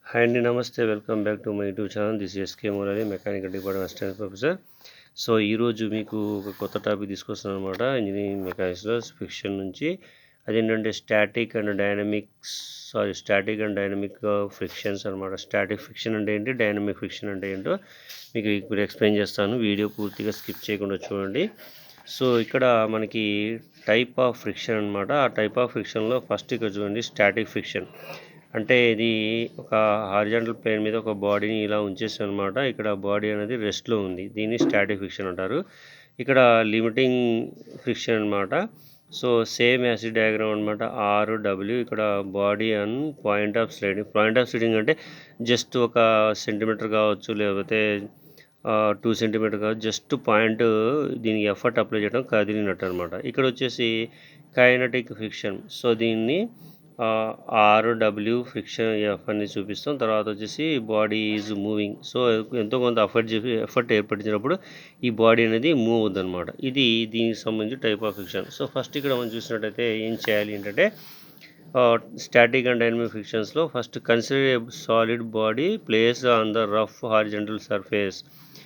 Hi అండి, నమస్తే. Welcome back to my YouTube channel. This SK Murali, mechanical department assistant professor. So ఈరోజు మీకు ఒక కొత్త టాపిక్ తీసుకొస్తాను అనమాట. ఇంజనీరింగ్ మెకానిక్స్లో ఫిక్షన్ నుంచి. అదేంటంటే స్టాటిక్ అండ్ డైనమిక్ ఫ్రిక్షన్స్ అనమాట. స్టాటిక్ ఫిక్షన్ అంటే ఏంటి, డైనమిక్ ఫిక్షన్ అంటే ఏంటో మీకు ఇప్పుడు ఎక్స్ప్లెయిన్ చేస్తాను. వీడియో పూర్తిగా స్కిప్ చేయకుండా చూడండి. సో ఇక్కడ మనకి టైప్ ఆఫ్ ఫ్రిక్షన్ అనమాట. ఆ టైప్ ఆఫ్ ఫ్రిక్షన్లో ఫస్ట్ ఇక్కడ చూడండి, స్టాటిక్ ఫ్రిక్షన్. అంటే ఇది ఒక హారిజాంటల్ ప్లేన్ మీద ఒక బాడీని ఇలా ఉంచేస్తాం అనమాట. ఇక్కడ బాడీ అనేది రెస్ట్లో ఉంది. దీన్ని స్టాటిక్ ఫ్రిక్షన్ అంటారు. ఇక్కడ లిమిటింగ్ ఫ్రిక్షన్ అనమాట. సో సేమ్ యాసిడ్ డయాగ్రామ్ అనమాట. RW ఇక్కడ body and point of sliding అంటే జస్ట్ 1 సెంటీమీటర్ కావచ్చు, లేకపోతే 2 సెంటీమీటర్ కావచ్చు. జస్ట్ పాయింట్ దీనికి ఎఫర్ట్ అప్లై చేయడం కదిలినట్టు అనమాట. ఇక్కడ వచ్చేసి కైనటిక్ ఫ్రిక్షన్. సో దీన్ని RW ఫ్రిక్షన్ ఎఫ్ అని చూపిస్తాం. తర్వాత వచ్చేసి బాడీ ఈజ్ మూవింగ్. సో ఎంతో కొంత ఎఫర్ట్ ఏర్పడించినప్పుడు ఈ బాడీ అనేది మూవ్ అవుతుంది అనమాట. ఇది దీనికి సంబంధించి type of friction. So first ఇక్కడ మనం చూసినట్టయితే ఏం చేయాలి ఏంటంటే, స్టాటిక్ అండ్ డైనమిక్ ఫ్రిక్షన్స్లో first consider a solid body placed on the rough horizontal surface.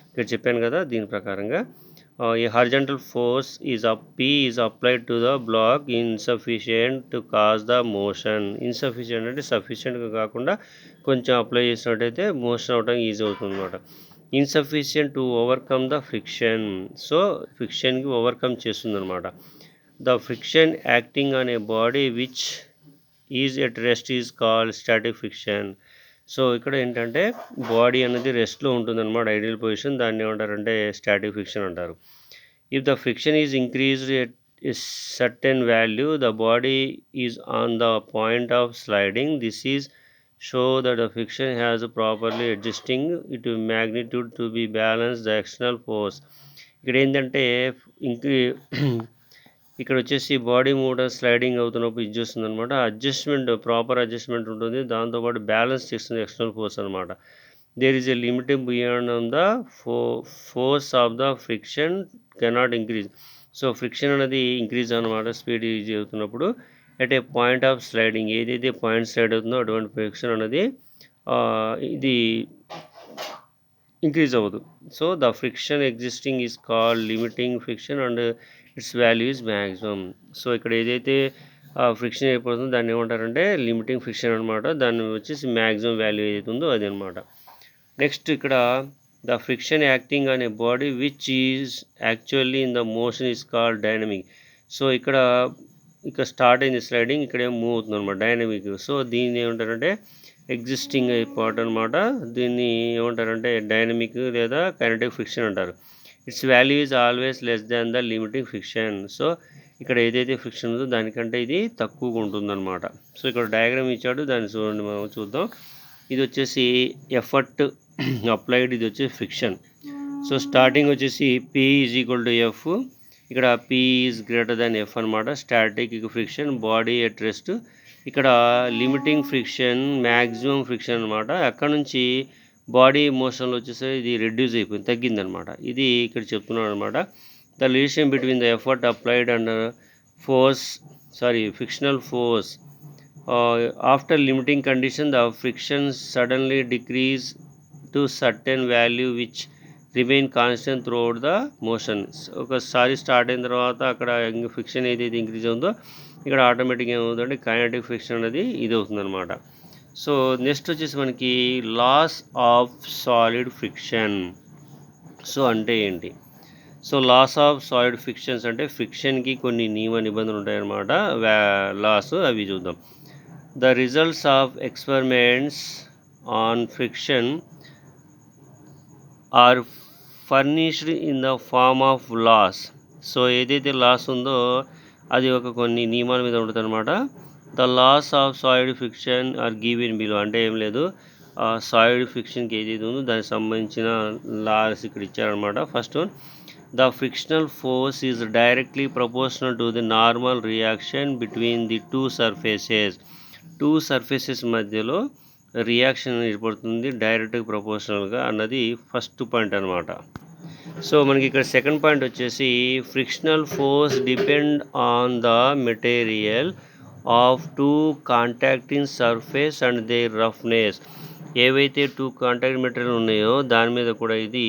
ఇక్కడ చెప్పాను కదా, దీని ప్రకారంగా a horizontal force P is applied to the block insufficient to cause the motion. Insufficient అంటే సఫిషియెంట్గా కాకుండా కొంచెం అప్లై చేసినట్టయితే మోషన్ అవడం ఈజీ అవుతుంది అనమాట. Insufficient to overcome the friction. So ఫ్రిక్షన్కి ఓవర్కమ్ చేస్తుంది అనమాట. The friction acting on a body which is at rest is called static friction. So ఇక్కడ ఏంటంటే బాడీ అనేది రెస్ట్లో ఉంటుందన్నమాట, ఐడియల్ పొజిషన్. దాన్ని ఏమంటారంటే స్టాటిక్ ఫ్రిక్షన్ అంటారు. If the friction is increased at certain value, the body is on the point of sliding. This is show that the friction has properly adjusting it magnitude to be balance the external force. ఇక్కడ ఏంటంటే ఇక్కడ వచ్చేసి body movement sliding అవుతున్నప్పుడు ఇది చూస్తుంది అనమాట. Proper adjustment ఉంటుంది. దాంతోపాటు బ్యాలెన్స్ చేస్తుంది ఎక్స్టర్నల్ ఫోర్స్ అనమాట. There is a limited beyond on the force of the friction cannot increase. So friction అనేది ఇంక్రీజ్ అనమాట, స్పీడ్ యూజ్ అవుతున్నప్పుడు. At a point of sliding, ఏదైతే పాయింట్ స్లైడ్ అవుతుందో అటువంటి ఫ్రిక్షన్ అనేది ఇది ఇంక్రీజ్ అవ్వదు. So the friction existing is called limiting friction and its value is maximum. So ఇక్కడ ఏదైతే ఫ్రిక్షన్ ఏర్పడుతుందో దాన్ని ఏమంటారంటే లిమిటింగ్ ఫ్రిక్షన్ అనమాట. దాన్ని వచ్చేసి మ్యాక్సిమం వాల్యూ ఏదైతే ఉందో అది అనమాట. నెక్స్ట్ ఇక్కడ ద ఫ్రిక్షన్ యాక్టింగ్ అనే body which is actually in the motion is called dynamic. So ఇక్కడ స్టార్ట్ అయింది స్లైడింగ్, ఇక్కడ ఏం మూవ్ అవుతుంది అనమాట, డైనమిక్. సో దీన్ని ఏమంటారంటే ఎగ్జిస్టింగ్ పార్ట్ అనమాట. దీన్ని ఏమంటారంటే డైనమిక్ లేదా కైనెటిక్ ఫ్రిక్షన్ అంటారు. It's value is always less than the limiting friction. So ఇక్కడ ఏదైతే ఫ్రిక్షన్ ఉందో దానికంటే ఇది తక్కువగా ఉంటుందన్నమాట. సో ఇక్కడ డయాగ్రామ్ ఇచ్చాడు, దాన్ని చూడండి, మనం చూద్దాం. ఇది వచ్చేసి ఎఫర్ట్ అప్లైడ్, ఇది వచ్చేసి ఫ్రిక్షన్. సో స్టార్టింగ్ వచ్చేసి P is equal to F. ఇక్కడ P is greater than F అనమాట. Static friction, body at rest. ఇక్కడ లిమిటింగ్ ఫ్రిక్షన్, మ్యాక్సిమం ఫ్రిక్షన్ అనమాట. అక్కడ నుంచి బాడీ మోషన్లో వచ్చేసి ఇది రెడ్యూస్ అయిపోయింది, తగ్గిందనమాట. ఇది ఇక్కడ చెప్తున్నాను అనమాట. The relation between the effort applied and frictional force after limiting condition, the friction suddenly decrease to certain value which remain constant through out the motion. ఒకసారి స్టార్ట్ అయిన తర్వాత అక్కడ ఫ్రిక్షన్ ఏదైతే ఇంక్రీజ్ అవుతుందో ఇక్కడ ఆటోమేటిక్గా ఏమవుతుందంటే కైనెటిక్ ఫ్రిక్షన్ అనేది ఇది అవుతుందన్నమాట. సో నెక్స్ట్ వచ్చేసి మనకి laws of solid friction. So అంటే ఏంటి? So laws of solid frictions అంటే ఫ్రిక్షన్కి కొన్ని నియమ నిబంధనలు ఉంటాయన్నమాట, లాస్. అవి చూద్దాం. The results of experiments on friction are furnished in the form of laws. So ఏదైతే లాస్ ఉందో అది కొన్ని నియమాల మీద ఉంటుంది అనమాట. The laws of solid friction are given below. అంటే ఏం లేదు, సాలిడ్ ఫ్రిక్షన్కి ఏదైతే ఉందో దానికి సంబంధించిన లాస్ ఇక్కడ ఇచ్చారనమాట. First one, the frictional force is directly proportional to the normal reaction between the two surfaces మధ్యలో రియాక్షన్ ఏర్పడుతుంది డైరెక్ట్గా ప్రపోర్షనల్గా అన్నది ఫస్ట్ పాయింట్ అనమాట. సో మనకి ఇక్కడ సెకండ్ పాయింట్ వచ్చేసి frictional force depend on the material of two contacting surface and their roughness. ఏవైతే two contact material ఉన్నాయో దాని మీద కూడా ఇది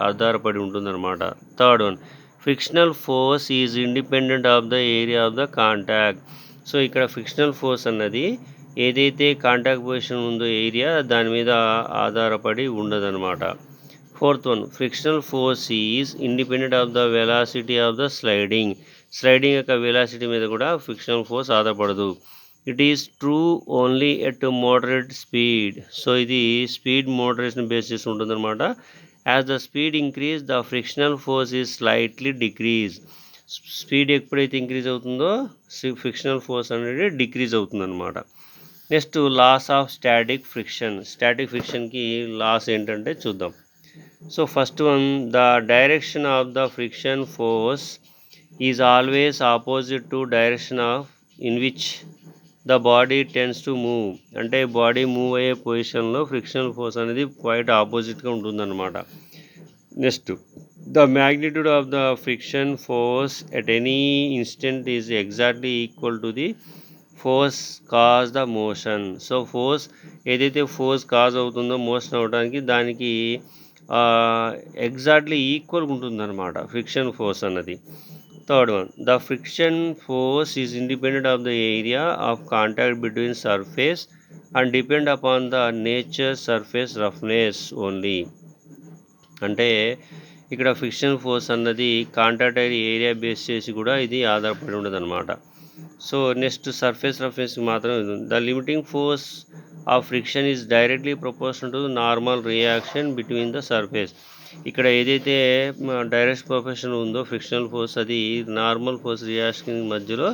ఆధారపడి ఉంటుందన్నమాట. Third one, frictional force is independent of the area of the contact. So ఇక్కడ ఫ్రిక్షనల్ ఫోర్స్ అన్నది ఏదైతే కాంటాక్ట్ పొజిషన్ ఉందో ఏరియా దాని మీద ఆధారపడి ఉండదన్నమాట. Fourth one, frictional force is independent of the velocity of the sliding. Sliding యొక్క velocity మీద కూడా ఫ్రిక్షనల్ ఫోర్స్ ఆధారపడదు. It is true only at moderate speed. So ఇది స్పీడ్ మోడరేషన్ బేస్ చేసి ఉంటుందన్నమాట. As the speed increase the frictional force is slightly decrease. Speed ఎప్పుడైతే increase అవుతుందో frictional force అనేది డిక్రీజ్ అవుతుందన్నమాట. Next, laws of static friction. Static ఫ్రిక్షన్కి laws ఏంటంటే చూద్దాం. So first one, the direction of the friction force is always opposite to direction of in which the body tends to move. అంటే body move అయ్యే పొజిషన్లో frictional force అనేది quiet ఆపోజిట్గా ఉంటుందన్నమాట. Next, the magnitude of the friction force at any instant is exactly equal to the force cause the motion. So force ఏదైతే force cause అవుతుందో motion అవడానికి దానికి ఎగ్జాక్ట్లీ ఈక్వల్గా ఉంటుందన్నమాట ఫ్రిక్షన్ ఫోర్స్ అన్నది. Third one, the friction force is independent of the area of contact between surface and depend upon the nature surface roughness only. అంటే ఇక్కడ friction force అన్నది కాంటాక్ట్ ఏరియా బేస్ చేసి కూడా ఇది ఆధారపడి ఉండదు అనమాట. సో నెక్స్ట్, సర్ఫేస్ రఫ్నెస్కి మాత్రం the limiting force of friction is directly proportional to normal reaction between the surface. ఇక్కడ ఏదైతే డైరెక్ట్ ప్రొపోర్షన్ ఉందో ఫ్రిక్షనల్ ఫోర్స్ అది నార్మల్ ఫోర్స్ రియాక్షన్ మధ్యలో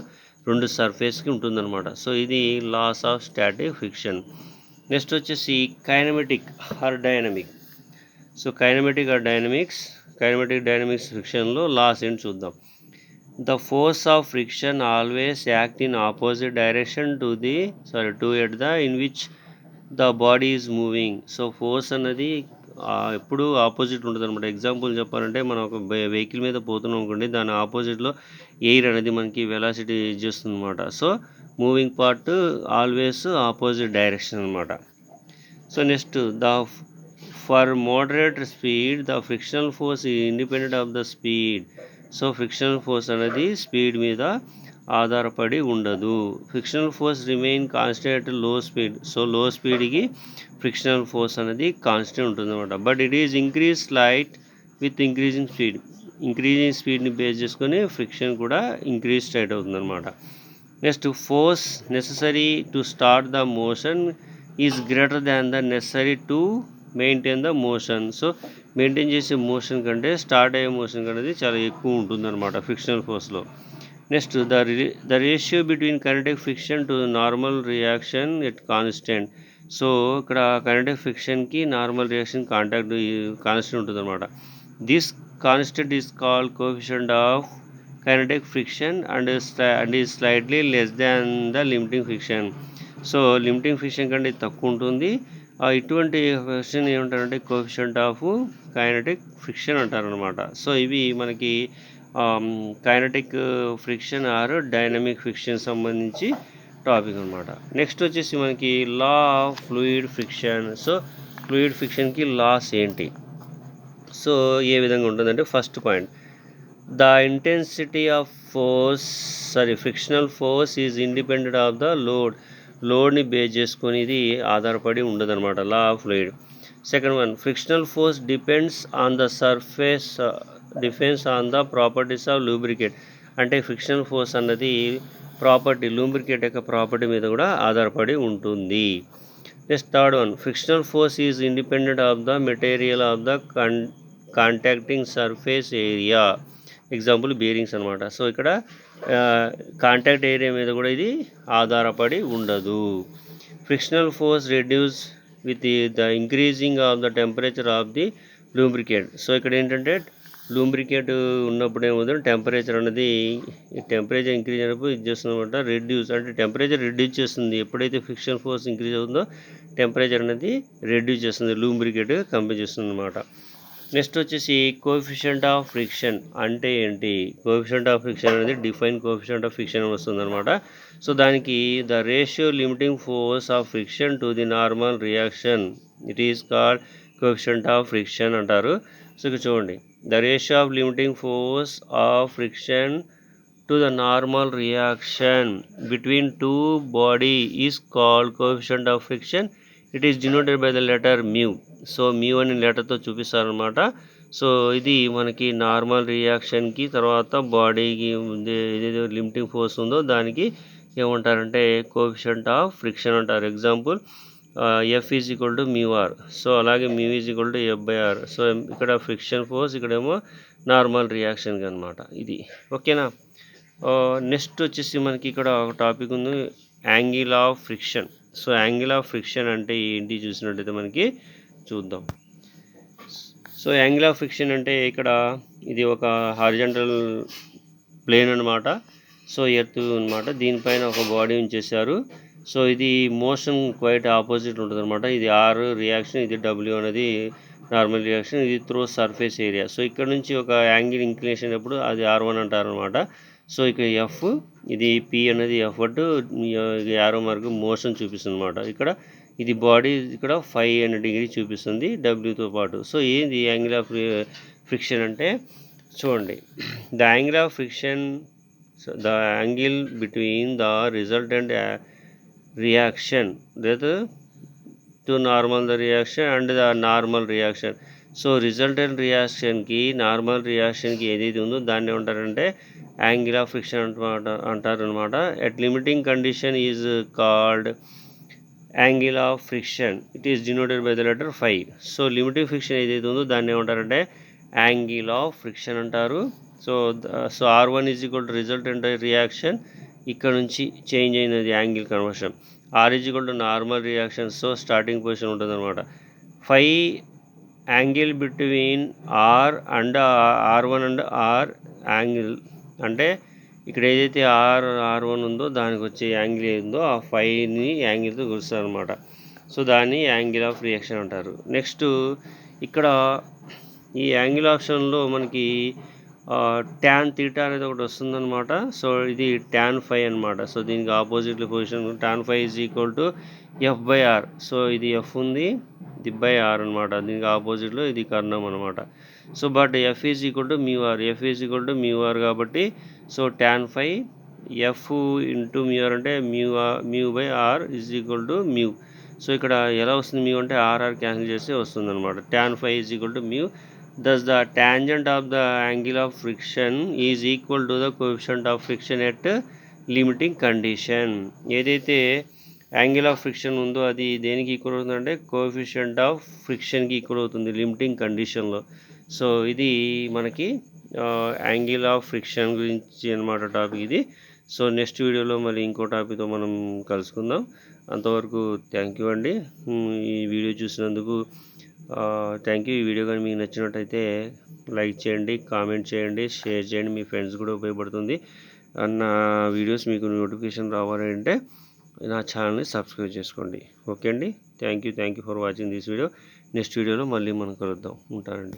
రెండు సర్ఫేస్కి ఉంటుందన్నమాట. సో ఇది laws of static friction. Next వచ్చేసి kinematic or dynamic. So kinematic or dynamics ఫ్రిక్షన్లో లాస్ ఏంటి చూద్దాం. The force of friction always act in opposite direction to at the in which the body is moving. So force అన్నది ఎప్పుడు opposite ఉంటుంది అనమాట. Example చెప్పాలంటే మనం ఒక వెహికల్ మీద పోతున్నాం అనుకోండి, దాని ఆపోజిట్లో ఎయిర్ అనేది మనకి వెలాసిటీ చేస్తుంది అనమాట. So moving part always opposite direction అనమాట. So next, for moderate speed the frictional force independent of the speed. So frictional force అనేది స్పీడ్ మీద ఆధారపడి ఉండదు. Frictional force remain constant low speed. So low స్పీడ్కి frictional force అనేది constant ఉంటుంది అనమాట. But it is increase slight with increasing స్పీడ్ని base చేసుకొని ఫ్రిక్షన్ కూడా ఇంక్రీజ్ స్లైట్ అవుతుంది అనమాట. Next, force necessary to start the motion is greater than the necessary to maintain the motion. So maintain చేసే motion కంటే start అయ్యే motion అనేది చాలా ఎక్కువ ఉంటుందన్నమాట ఫ్రిక్షనల్ ఫోర్స్లో. Next, the ratio between kinetic friction to normal reaction at constant. So ఇక్కడ kinetic ఫ్రిక్షన్కి నార్మల్ రియాక్షన్ కాన్స్టెంట్ ఉంటుంది అనమాట. This constant is called coefficient of kinetic friction and is slightly less than the limiting friction. So limiting friction కంటే తక్కువ ఉంటుంది. ఇటువంటి friction ఏమంటారంటే coefficient of kinetic friction అంటారనమాట. సో ఇవి మనకి kinetic friction or dynamic friction సంబంధించి టాపిక్ అనమాట. నెక్స్ట్ వచ్చేసి మనకి law of fluid friction. So fluid ఫ్రిక్షన్కి లాస్ ఏంటి? సో ఏ విధంగా ఉంటుందంటే, first point, the intensity of frictional force is independent of the లోడ్ని బేస్ చేసుకొని ఇది ఆధారపడి ఉండదు అనమాట, law of fluid. Second one, frictional force depends on the properties of lubricate. అంటే ఫ్రిక్షనల్ ఫోర్స్ అన్నది లూబ్రికేట్ యొక్క ప్రాపర్టీ మీద కూడా ఆధారపడి ఉంటుంది. Next third one, frictional force is independent of the material of the contacting surface area. Example bearings అనమాట. So ఇక్కడ contact area మీద కూడా ఇది ఆధారపడి ఉండదు. Frictional force reduce with the increasing of the temperature of the lubricate. So ఇక్కడ ఏంటంటే lubricate ఉన్నప్పుడు ఏమవుతుంది, టెంపరేచర్ అనేది టెంపరేచర్ ఇంక్రీజ్ అయినప్పుడు ఇది చేస్తుంది అనమాట, అంటే టెంపరేచర్ రెడ్యూస్ చేస్తుంది. ఎప్పుడైతే ఫ్రిక్షనల్ ఫోర్స్ ఇంక్రీజ్ అవుతుందో టెంపరేచర్ అనేది రెడ్యూస్ చేస్తుంది, లూబ్రికేట్ కంపేర్ చేస్తుంది అనమాట. నెక్స్ట్ వచ్చేసి కోఎఫిషియంట్ ఆఫ్ ఫ్రిక్షన్ అంటే ఏంటి? కోఎఫిషియంట్ ఆఫ్ ఫ్రిక్షన్ అనేది డిఫైన్ కోఎఫిషియంట్ ఆఫ్ ఫ్రిక్షన్ వస్తుందన్నమాట. సో దానికి the ratio limiting force of friction to the normal reaction it is called coefficient of friction అంటారు. సో ఇక్కడ చూడండి, the ratio of limiting force of friction to the normal reaction between two body is called coefficient of friction. It is denoted by the letter mu. So mu అనే లెటర్తో చూపిస్తారనమాట. So ఇది మనకి normal రియాక్షన్కి తర్వాత బాడీకి ఏదైతే limiting force ఉందో దానికి ఏమంటారంటే coefficient of friction అంటారు. Example F is equal to mu R. So అలాగే mu is equal to F by R. So ఇక్కడ ఫ్రిక్షన్ ఫోర్స్, ఇక్కడేమో నార్మల్ రియాక్షన్కి అనమాట ఇది. ఓకేనా? నెక్స్ట్ వచ్చేసి మనకి ఇక్కడ ఒక టాపిక్ ఉంది, angle of friction. So angle of friction అంటే ఏంటి చూసినట్టయితే మనకి చూద్దాం. సో యాంగిల్ ఆఫ్ ఫ్రిక్షన్ అంటే ఇక్కడ ఇది ఒక హారిజంటల్ ప్లేన్ అనమాట. సో ఎర్త్ అనమాట, దీనిపైన ఒక బాడీ ఉంచేశారు. సో ఇది మోషన్ క్వైట్ ఆపోజిట్ ఉంటుంది అనమాట. ఇది ఆర్ రియాక్షన్, ఇది డబ్ల్యూ అనేది నార్మల్ రియాక్షన్, ఇది త్రూ సర్ఫేస్ ఏరియా. సో ఇక్కడ నుంచి ఒక యాంగిల్ ఇంక్లినేషన్ అప్పుడు అది R1 అంటారు అనమాట. సో ఇక్కడ ఎఫ్, ఇది పి అనేది ఎఫర్ట్, యారో మార్క్ మోషన్ చూపిస్తుంది అనమాట. ఇక్కడ ఇది బాడీ ఇక్కడ 5 డిగ్రీ చూపిస్తుంది డబ్ల్యూతో పాటు. సో ఏంది యాంగిల్ ఆఫ్ ఫ్రిక్షన్ అంటే చూడండి, the angle of friction, the angle between the resultant reaction లేదా to normal the reaction and the normal reaction. So resultant రియాక్షన్కి నార్మల్ రియాక్షన్కి ఏదైతే ఉందో దాన్ని ఏమంటారంటే యాంగిల్ ఆఫ్ ఫ్రిక్షన్ అంటారు అనమాట. At limiting condition is called angle of friction. It is denoted by the letter 5. So limiting friction ఏదైతే ఉందో దాన్ని ఏమంటారంటే యాంగిల్ ఆఫ్ ఫ్రిక్షన్ అంటారు. So R1 is equal to resultant reaction, ఇక్కడ నుంచి చేంజ్ అయినది angle conversion. R is equal to normal reaction. So starting position ఉంటుంది అనమాట. 5 angle between R1 and R angle అంటే ఇక్కడ ఏదైతే R1 ఉందో దానికి వచ్చే యాంగిల్ ఏదో ఆ 5ని యాంగిల్తో గురుస్తారు అనమాట. సో దాన్ని యాంగిల్ ఆఫ్ రియాక్షన్ అంటారు. నెక్స్ట్ ఇక్కడ ఈ యాంగిల్ ఆప్షన్లో మనకి tan θ అనేది ఒకటి వస్తుందన్నమాట. సో ఇది tan phi అనమాట. సో దీనికి opposite position tan phi is equal to F by R. So ఇది ఎఫ్ ఉంది, ఇది బై ఆర్ అనమాట. దీనికి ఆపోజిట్లో ఇది కర్ణం అనమాట. So but F is equal to mu R, F is equal to mu R కాబట్టి so tan phi F into mu R అంటే mu by R is equal to mu. So ఇక్కడ ఎలా వస్తుంది మ్యూ అంటే ఆర్ఆర్ క్యాన్సిల్ చేస్తే వస్తుంది అనమాట. tan phi is equal to mu. Thus the tangent of the angle of friction is equal to the coefficient of friction at limiting condition. ఏదైతే angle of friction ఉందో అది దేనికి ఈక్వల్ అవుతుందంటే coefficient of ఫ్రిక్షన్కి equal అవుతుంది limiting కండిషన్లో. So ఇది మనకి angle of friction గురించి అనమాట టాపిక్ ఇది. సో నెక్స్ట్ వీడియోలో మళ్ళీ ఇంకో టాపిక్తో మనం కలుసుకుందాం. అంతవరకు థ్యాంక్ యూ అండి. ఈ వీడియో చూసినందుకు థ్యాంక్ యూ. ఈ వీడియో కానీ మీకు నచ్చినట్టయితే లైక్ చేయండి, కామెంట్ చేయండి, షేర్ చేయండి, మీ ఫ్రెండ్స్ కూడా ఉపయోగపడుతుంది. నా వీడియోస్ మీకు నోటిఫికేషన్ రావాలంటే నా ఛానల్ని సబ్స్క్రైబ్ చేసుకోండి. ఓకే అండి, thank you for watching this video. Next వీడియోలో మళ్ళీ మనం కలుద్దాం. ఉంటానండి.